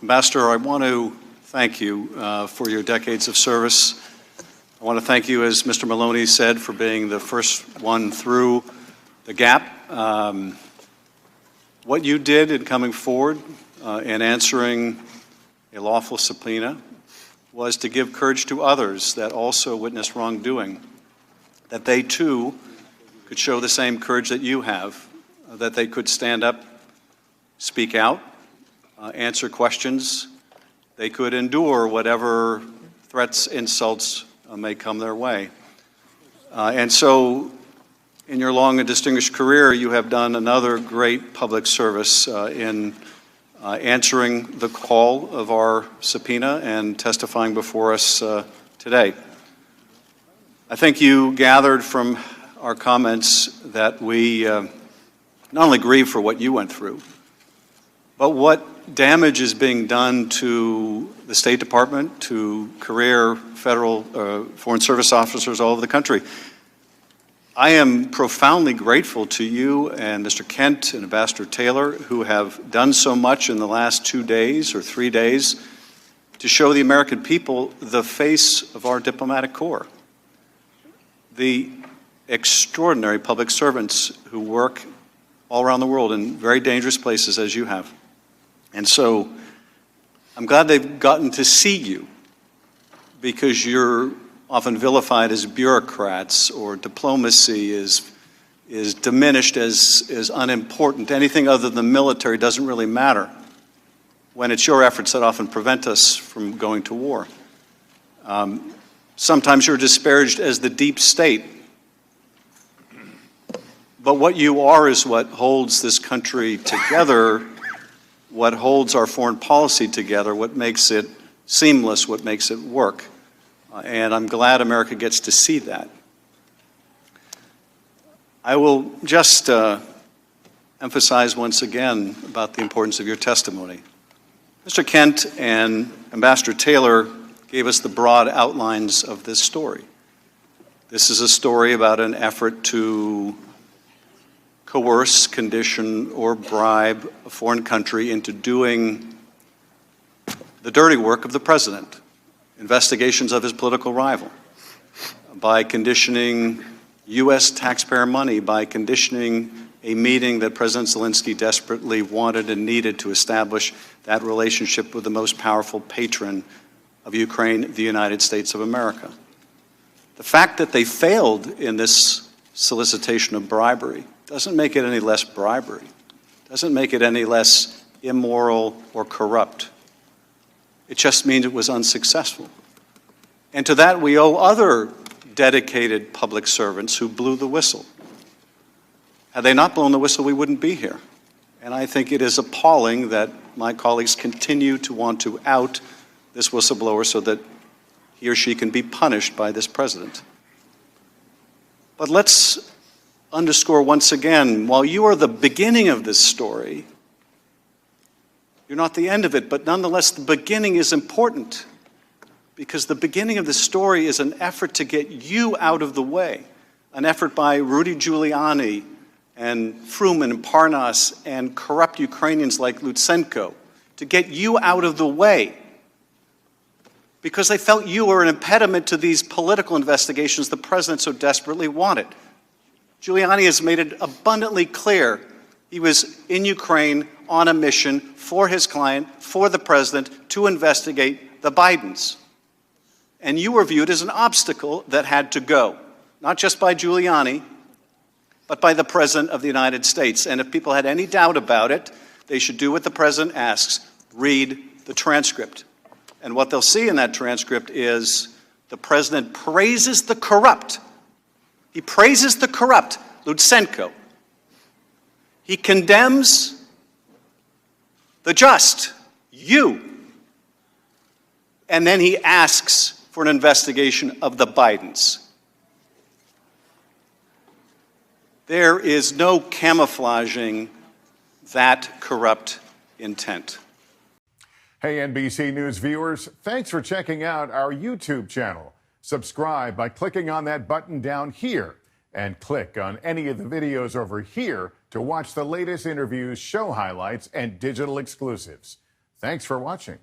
Ambassador, I want to thank you for your decades of service. I want to thank you, as Mr. Maloney said, for being the first one through the gap. What you did in coming forward and answering a lawful subpoena was to give courage to others that also witnessed wrongdoing, that they too could show the same courage that you have, that they could stand up, speak out, answer questions. They could endure whatever threats, insults may come their way. And so, in your long and distinguished career, you have done another great public service in answering the call of our subpoena and testifying before us today. I think you gathered from our comments that we not only grieve for what you went through, but what damage is being done to the State Department, to career federal foreign service officers all over the country. I am profoundly grateful to you and Mr. Kent and Ambassador Taylor, who have done so much in the last 2 days or 3 days to show the American people the face of our diplomatic corps. The extraordinary public servants who work all around the world in very dangerous places as you have. And so I'm glad they've gotten to see you, because you're often vilified as bureaucrats, or diplomacy is diminished as unimportant. Anything other than the military doesn't really matter, when it's your efforts that often prevent us from going to war. Sometimes you're disparaged as the deep state. But what you are is what holds this country together, what holds our foreign policy together, what makes it seamless, what makes it work. And I'm glad America gets to see that. I will just emphasize once again about the importance of your testimony. Mr. Kent and Ambassador Taylor gave us the broad outlines of this story. This is a story about an effort to coerce, condition, or bribe a foreign country into doing the dirty work of the president. Investigations of his political rival, by conditioning U.S. taxpayer money, by conditioning a meeting that President Zelensky desperately wanted and needed to establish that relationship with the most powerful patron of Ukraine, the United States of America. The fact that they failed in this solicitation of bribery doesn't make it any less bribery, doesn't make it any less immoral or corrupt. It just means it was unsuccessful. And to that we owe other dedicated public servants who blew the whistle. Had they not blown the whistle, we wouldn't be here. And I think it is appalling that my colleagues continue to want to out this whistleblower so that he or she can be punished by this president. But let's underscore once again, while you are the beginning of this story, you're not the end of it, but nonetheless, the beginning is important, because the beginning of the story is an effort to get you out of the way, an effort by Rudy Giuliani and Fruman and Parnas and corrupt Ukrainians like Lutsenko to get you out of the way, because they felt you were an impediment to these political investigations the president so desperately wanted. Giuliani has made it abundantly clear he was in Ukraine on a mission for his client, for the president, to investigate the Bidens. And you were viewed as an obstacle that had to go, not just by Giuliani, but by the President of the United States. And if people had any doubt about it, they should do what the president asks: read the transcript. And what they'll see in that transcript is the president praises the corrupt. He praises the corrupt, Lutsenko. He condemns the just, you. And then he asks for an investigation of the Bidens. There is no camouflaging that corrupt intent. Hey, NBC News viewers, thanks for checking out our YouTube channel. Subscribe by clicking on that button down here, and click on any of the videos over here to watch the latest interviews, show highlights, and digital exclusives. Thanks for watching.